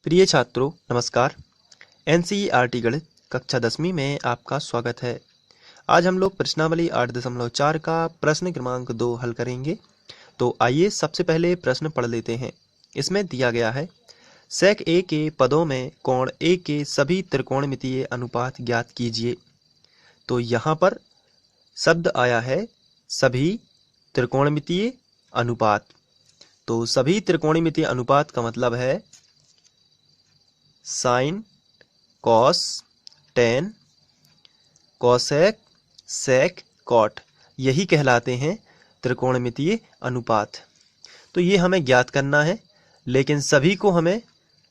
प्रिय छात्रों नमस्कार। एनसीईआरटी गणित कक्षा 10वीं में आपका स्वागत है। आज हम लोग प्रश्नावली 8.4 का प्रश्न क्रमांक 2 हल करेंगे। तो आइए सबसे पहले प्रश्न पढ़ लेते हैं। इसमें दिया गया है सेक ए के पदों में कोण ए के सभी त्रिकोणमितीय अनुपात ज्ञात कीजिए। तो यहाँ पर शब्द आया है सभी त्रिकोणमितीय अनुपात। तो सभी त्रिकोणमितीय अनुपात का मतलब है साइन, कॉस, टेन, कोसेक, सेक, कॉट, यही कहलाते हैं त्रिकोणमितीय अनुपात। तो ये हमें ज्ञात करना है, लेकिन सभी को हमें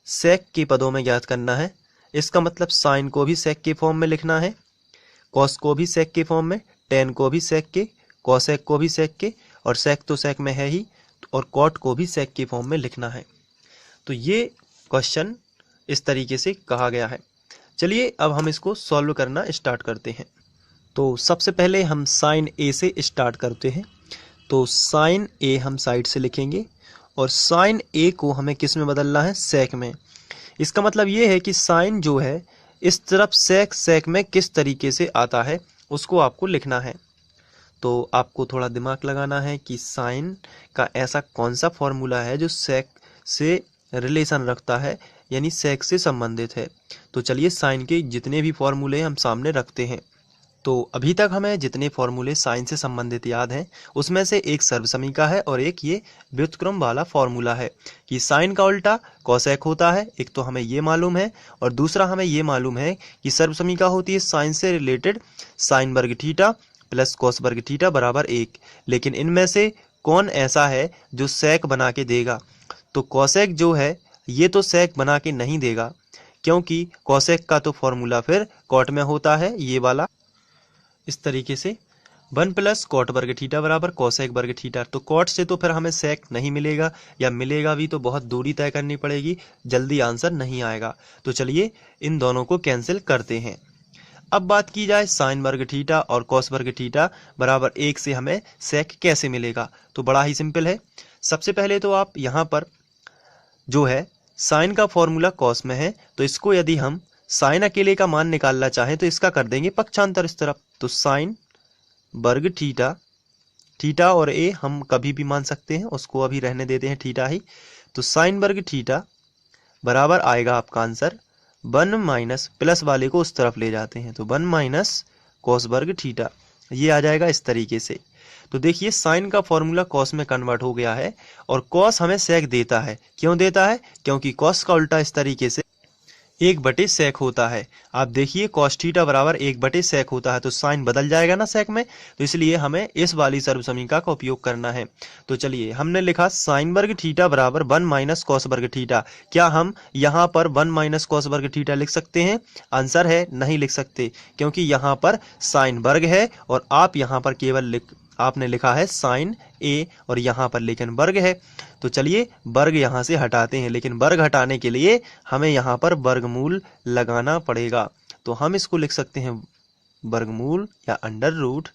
सेक के पदों में ज्ञात करना है। इसका मतलब साइन को भी सेक के फॉर्म में लिखना है, कॉस को भी सेक के फॉर्म में, टेन को भी सेक के, कोसेक को भी सेक के, और सेक तो सेक में है ही, और कॉट को भी सेक के फॉर्म में लिखना है। तो ये क्वेश्चन इस तरीके से कहा गया है। चलिए अब हम इसको सॉल्व करना स्टार्ट करते हैं। तो सबसे पहले हम साइन ए से स्टार्ट करते हैं। तो साइन ए हम साइड से लिखेंगे और साइन ए को हमें किस में बदलना है? सेक में। इसका मतलब ये है कि साइन जो है इस तरफ सेक, सेक में किस तरीके से आता है उसको आपको लिखना है। तो आपको थोड़ा दिमाग लगाना है कि साइन का ऐसा कौन सा फॉर्मूला है जो सेक से रिलेशन रखता है, यानी सेक से संबंधित है। तो चलिए साइन के जितने भी फॉर्मूले हम सामने रखते हैं। तो अभी तक हमें जितने फॉर्मूले साइन से संबंधित याद हैं उसमें से एक सर्वसमीका है और एक ये व्युत्क्रम वाला फॉर्मूला है कि साइन का उल्टा कोसेक होता है। एक तो हमें ये मालूम है और दूसरा हमें ये मालूम है कि सर्वसमीका होती है साइन से रिलेटेड साइन वर्ग थीटा प्लस कोस वर्ग थीटा बराबर 1। लेकिन इनमें से कौन ऐसा है जो सेक बना के देगा? तो कोसेक जो है ये तो सेक बना के नहीं देगा, क्योंकि कोसेक का तो फॉर्मूला फिर कॉट में होता है, ये वाला इस तरीके से 1 प्लस कॉट वर्ग थीटा बराबर कोसेक वर्ग थीटा। तो कॉट से तो फिर हमें सेक नहीं मिलेगा, या मिलेगा भी तो बहुत दूरी तय करनी पड़ेगी, जल्दी आंसर नहीं आएगा। तो चलिए इन दोनों को कैंसिल करते हैं। अब बात की जाए साइन वर्ग थीटा और कॉस वर्ग थीटा बराबर 1 से हमें सेक कैसे मिलेगा? तो बड़ा ही सिंपल है। सबसे पहले तो आप यहाँ पर जो है साइन का फॉर्मूला कॉस में है, तो इसको यदि हम साइन अकेले का मान निकालना चाहें तो इसका कर देंगे पक्षांतर इस तरफ। तो साइन वर्ग थीटा, थीटा और ए हम कभी भी मान सकते हैं, उसको अभी रहने देते हैं थीटा ही। तो साइन वर्ग थीटा बराबर आएगा आपका आंसर 1 माइनस, प्लस वाले को उस तरफ ले जाते हैं तो 1 माइनस कॉस वर्ग थीटा, ये आ जाएगा इस तरीके से। तो देखिए साइन का फॉर्मूला कॉस में कन्वर्ट हो गया है और कॉस हमें सेक देता है। क्यों देता है? क्योंकि कॉस का उल्टा इस तरीके से 1/सेक होता है। आप देखिए कॉस थीटा बराबर 1/सेक होता है, तो साइन बदल जाएगा ना सेक में, तो इसलिए हमें इस वाली सर्वसमीका का उपयोग करना है। तो चलिए हमने लिखा साइन वर्ग थीटा बराबर 1 माइनस कॉस वर्ग थीटा। क्या हम यहाँ पर 1 माइनस कॉस वर्ग थीटा लिख सकते हैं? आंसर है नहीं लिख सकते, क्योंकि यहाँ पर साइन वर्ग है और आप यहाँ पर केवल आपने लिखा है साइन ए और यहाँ पर लेकिन वर्ग है। तो चलिए वर्ग यहाँ से हटाते हैं, लेकिन वर्ग हटाने के लिए हमें यहाँ पर वर्गमूल लगाना पड़ेगा। तो हम इसको लिख सकते हैं वर्गमूल या अंडर रूट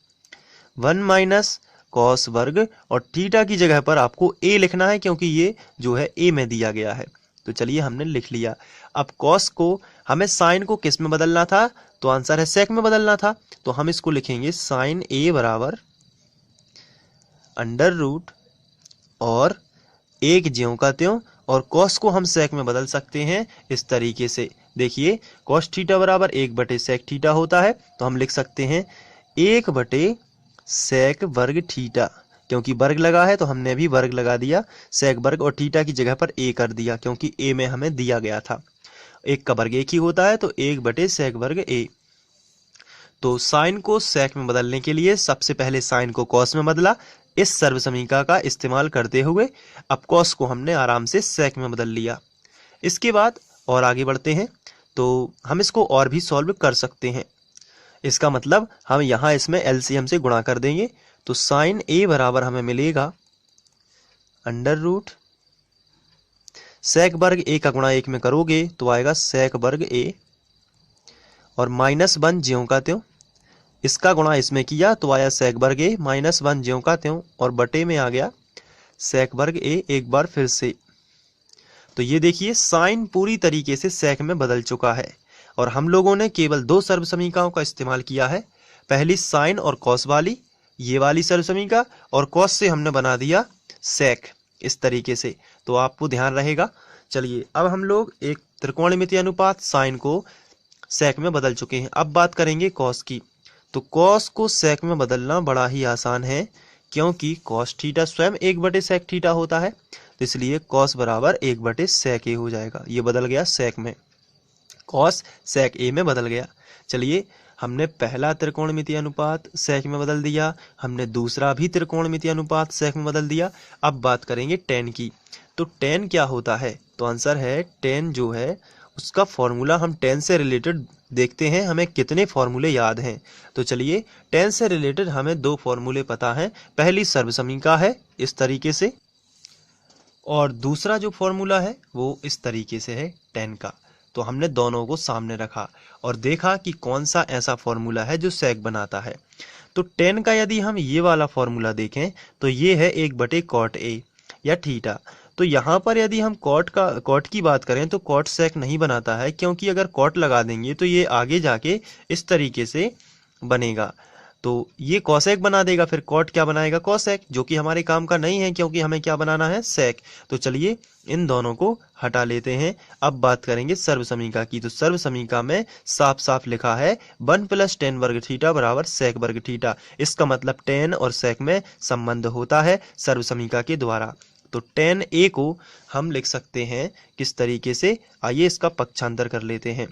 1 माइनस कॉस वर्ग, और थीटा की जगह पर आपको ए लिखना है क्योंकि ये जो है ए में दिया गया है। तो चलिए हमने लिख लिया। अब कॉस को हमें साइन को किस में बदलना था? तो आंसर है सेक में बदलना था। तो हम इसको लिखेंगे साइन ए बराबर अंडर रूट और एक ज्यों का त्यों, और कॉस को हम सेक में बदल सकते हैं इस तरीके से। देखिए कॉस थीटा बराबर 1/सेक थीटा होता है, तो हम लिख सकते हैं 1/सेक वर्ग थीटा। क्योंकि वर्ग लगा है तो हमने भी वर्ग लगा दिया, सेक वर्ग, और थीटा की जगह पर ए कर दिया क्योंकि ए में हमें दिया गया था। एक का वर्ग एक ही होता है, तो 1/सेक वर्ग ए। तो साइन को सेक में बदलने के लिए सबसे पहले साइन को कॉस में बदला इस सर्वसमीका का इस्तेमाल करते हुए। अब कॉस को हमने आराम से सेक में बदल लिया। इसके बाद और आगे बढ़ते हैं, तो हम इसको और भी सॉल्व कर सकते हैं। इसका मतलब हम यहाँ इसमें एलसीएम से गुणा कर देंगे। तो साइन ए बराबर हमें मिलेगा अंडर रूट सेक वर्ग ए का गुणा 1 में करोगे तो आएगा सेक वर्ग ए, और -1 ज्यों का त्यों, इसका गुणा इसमें किया तो आया सेक वर्ग ए, -1 ज्यों का त्यों, और बटे में आ गया सेक वर्ग ए एक बार फिर से। तो ये देखिए साइन पूरी तरीके से सेक में बदल चुका है और हम लोगों ने केवल दो सर्वसमीकाओं का इस्तेमाल किया है। पहली साइन और कॉस वाली, ये वाली सर्वसमीका, और कॉस से हमने बना दिया सेक इस तरीके से। तो आपको ध्यान रहेगा। चलिए अब हम लोग एक त्रिकोणमितीय अनुपात साइन को सेक में बदल चुके हैं। अब बात करेंगे कॉस की। तो कॉस को सेक में बदलना बड़ा ही आसान है, क्योंकि कॉस थीटा स्वयं 1/सेक थीटा होता है। तो इसलिए कॉस बराबर 1/सेक ए हो जाएगा। ये बदल गया सेक में, कॉस सेक ए में बदल गया। चलिए हमने पहला त्रिकोणमितीय अनुपात सेक में बदल दिया, हमने दूसरा भी त्रिकोणमितीय अनुपात सेक में बदल दिया। अब बात करेंगे टेन की। तो टेन क्या होता है? तो आंसर है टेन जो है उसका फॉर्मूला, हम टेन से रिलेटेड देखते हैं हमें कितने फॉर्मूले याद हैं। तो चलिए टेन से रिलेटेड हमें दो फॉर्मूले पता हैं। पहली सर्वसमीका है इस तरीके से, और दूसरा जो फॉर्मूला है वो इस तरीके से है टेन का। तो हमने दोनों को सामने रखा और देखा कि कौन सा ऐसा फॉर्मूला है जो सेक बनाता है। तो टेन का यदि हम ये वाला फॉर्मूला देखें तो ये है 1/कॉट ए या थीटा। तो यहाँ पर यदि हम कॉट की बात करें तो कॉट सेक नहीं बनाता है, क्योंकि अगर कॉट लगा देंगे तो ये आगे जाके इस तरीके से बनेगा, तो ये कॉसेक बना देगा। फिर कॉट क्या बनाएगा? कॉसेक, जो कि हमारे काम का नहीं है, क्योंकि हमें क्या बनाना है? सेक। तो चलिए इन दोनों को हटा लेते हैं। अब बात करेंगे सर्वसमीका की। तो सर्वसमीका में साफ साफ लिखा है 1 + tan वर्ग थीटा बराबर सेक वर्ग थीटा। इसका मतलब टेन और सेक में संबंध होता है सर्वसमीका के द्वारा। तो tan a को हम लिख सकते हैं किस तरीके से? आइए इसका पक्षांतर कर लेते हैं।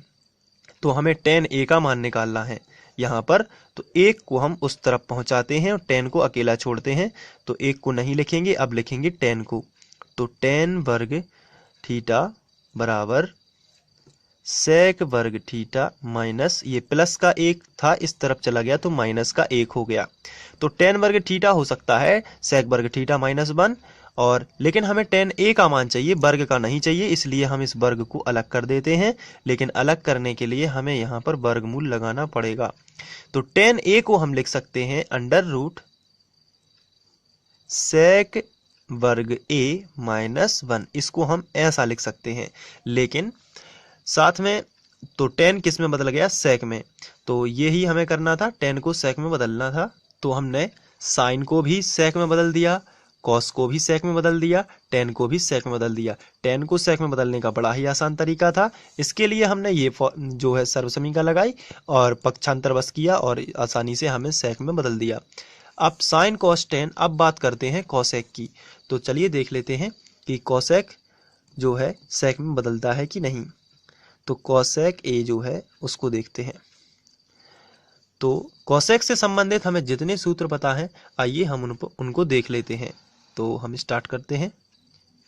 तो हमें tan a का मान निकालना है यहाँ पर। तो 1 को हम उस तरफ पहुंचाते हैं और tan को अकेला छोड़ते हैं। तो 1 को नहीं लिखेंगे, अब लिखेंगे tan को। तो tan वर्ग थीटा बराबर सेक वर्ग थीटा माइनस, ये प्लस का 1 था इस तरफ चला गया तो माइनस का 1 हो गया। तो tan वर्ग थीटा हो सकता है सेक वर्ग थीटा -1, और लेकिन हमें tan a का मान चाहिए, वर्ग का नहीं चाहिए, इसलिए हम इस वर्ग को अलग कर देते हैं। लेकिन अलग करने के लिए हमें यहाँ पर वर्गमूल लगाना पड़ेगा। तो tan a को हम लिख सकते हैं √ सेक वर्ग a -1। इसको हम ऐसा लिख सकते हैं, लेकिन साथ में तो tan किस में बदल गया? सेक में। तो यही हमें करना था, tan को सेक में बदलना था। तो हमने साइन को भी सेक में बदल दिया, कॉस को भी सेक में बदल दिया, tan को भी सेक में बदल दिया। tan को सेक में बदलने का बड़ा ही आसान तरीका था। इसके लिए हमने ये जो है सर्वसमीका लगाई और पक्षांतर बस किया और आसानी से हमें सेक में बदल दिया। अब साइन कॉस tan। अब बात करते हैं कॉसेक की। तो चलिए देख लेते हैं कि कॉसेक जो है सेक में बदलता है कि नहीं। तो कॉसेक ए जो है उसको देखते हैं। तो कॉसेक से संबंधित हमें जितने सूत्र पता हैं, आइए हम उनको देख लेते हैं। तो हम स्टार्ट करते हैं।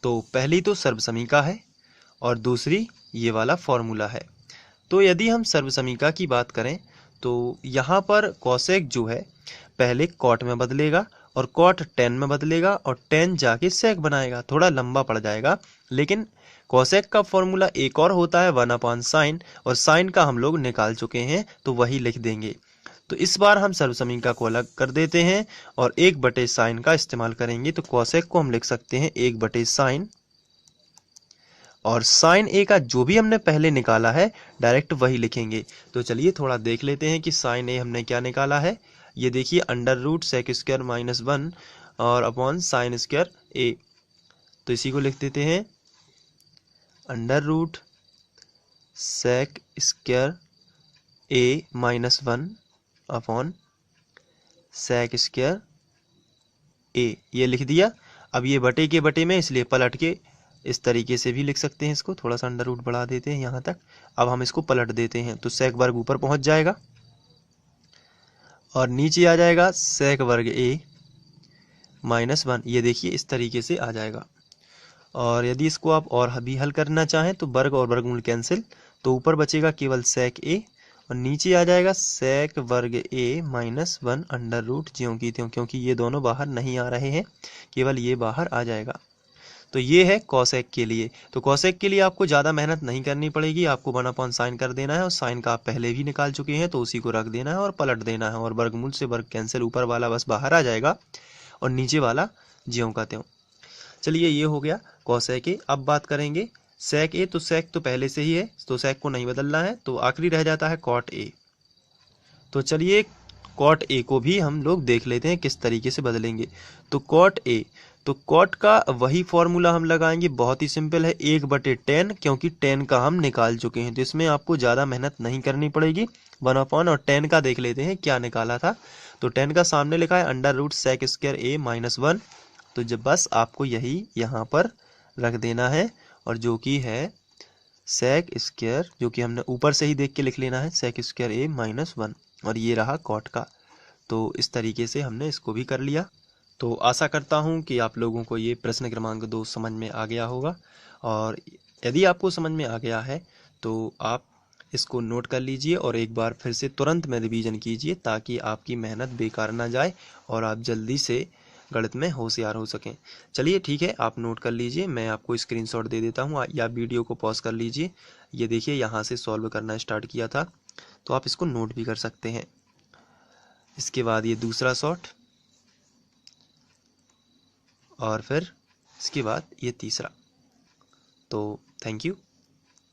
तो पहली तो सर्वसमीका है और दूसरी ये वाला फॉर्मूला है। तो यदि हम सर्वसमीका की बात करें तो यहाँ पर कॉसेक जो है पहले कॉट में बदलेगा और कॉट tan में बदलेगा और tan जाके सेक बनाएगा। थोड़ा लंबा पड़ जाएगा, लेकिन कॉसेक का फॉर्मूला एक और होता है 1/sin, और साइन का हम लोग निकाल चुके हैं तो वही लिख देंगे। तो इस बार हम सर्वसमीका को अलग कर देते हैं और 1/sin का इस्तेमाल करेंगे। तो कॉसेक को हम लिख सकते हैं 1/sin, और साइन ए का जो भी हमने पहले निकाला है डायरेक्ट वही लिखेंगे। तो चलिए थोड़ा देख लेते हैं कि साइन ए हमने क्या निकाला है। ये देखिए √ sec² -1 और अपॉन sin² a। तो इसी को लिख देते हैं √ sec² a -1 upon sec² a। ये लिख दिया। अब ये बटे के बटे में, इसलिए पलट के इस तरीके से भी लिख सकते हैं इसको। थोड़ा सा √ बढ़ा देते हैं यहाँ तक। अब हम इसको पलट देते हैं तो सेक वर्ग ऊपर पहुंच जाएगा और नीचे आ जाएगा सेक वर्ग a -1। ये देखिए इस तरीके से आ जाएगा। और यदि इसको आप और भी हल करना चाहें तो वर्ग और वर्गमूल कैंसिल, तो ऊपर बचेगा केवल सेक a और नीचे आ जाएगा सेक वर्ग a -1 √ ज्यों की त्यों, क्योंकि ये दोनों बाहर नहीं आ रहे हैं, केवल ये बाहर आ जाएगा। तो ये है कॉसेक के लिए। तो कॉसेक के लिए आपको ज़्यादा मेहनत नहीं करनी पड़ेगी, आपको 1/sin कर देना है और साइन का आप पहले भी निकाल चुके हैं तो उसी को रख देना है और पलट देना है, और वर्गमूल से वर्ग कैंसिल, ऊपर वाला बस बाहर आ जाएगा और नीचे वाला ज्यों का त्यों। चलिए ये हो गया कॉसेक के। अब बात करेंगे सेक ए, तो सेक तो पहले से ही है, तो सेक को नहीं बदलना है, तो आखिरी रह जाता है कॉट ए। तो चलिए कॉट ए को भी हम लोग देख लेते हैं किस तरीके से बदलेंगे। तो कॉट ए, तो कॉट का वही फॉर्मूला हम लगाएंगे, बहुत ही सिंपल है, 1/10, क्योंकि 10 का हम निकाल चुके हैं, तो इसमें आपको ज़्यादा मेहनत नहीं करनी पड़ेगी। 1/, और 10 का देख लेते हैं क्या निकाला था। तो 10 का सामने लिखा है √sec² a - 1, तो जब बस आपको यही यहाँ पर रख देना है, और जो कि है sec², जो कि हमने ऊपर से ही देख के लिख लेना है, sec² a - 1, और ये रहा कॉट का। तो इस तरीके से हमने इसको भी कर लिया। तो आशा करता हूँ कि आप लोगों को ये प्रश्न क्रमांक 2 समझ में आ गया होगा, और यदि आपको समझ में आ गया है तो आप इसको नोट कर लीजिए और एक बार फिर से तुरंत में रिवीजन कीजिए, ताकि आपकी मेहनत बेकार ना जाए और आप जल्दी से गणित में होशियार हो सकें। चलिए ठीक है, आप नोट कर लीजिए, मैं आपको स्क्रीनशॉट दे देता हूँ, या वीडियो को पॉज कर लीजिए। ये देखिए यहाँ से सॉल्व करना स्टार्ट किया था, तो आप इसको नोट भी कर सकते हैं। इसके बाद ये दूसरा शॉट, और फिर इसके बाद ये तीसरा। तो थैंक यू।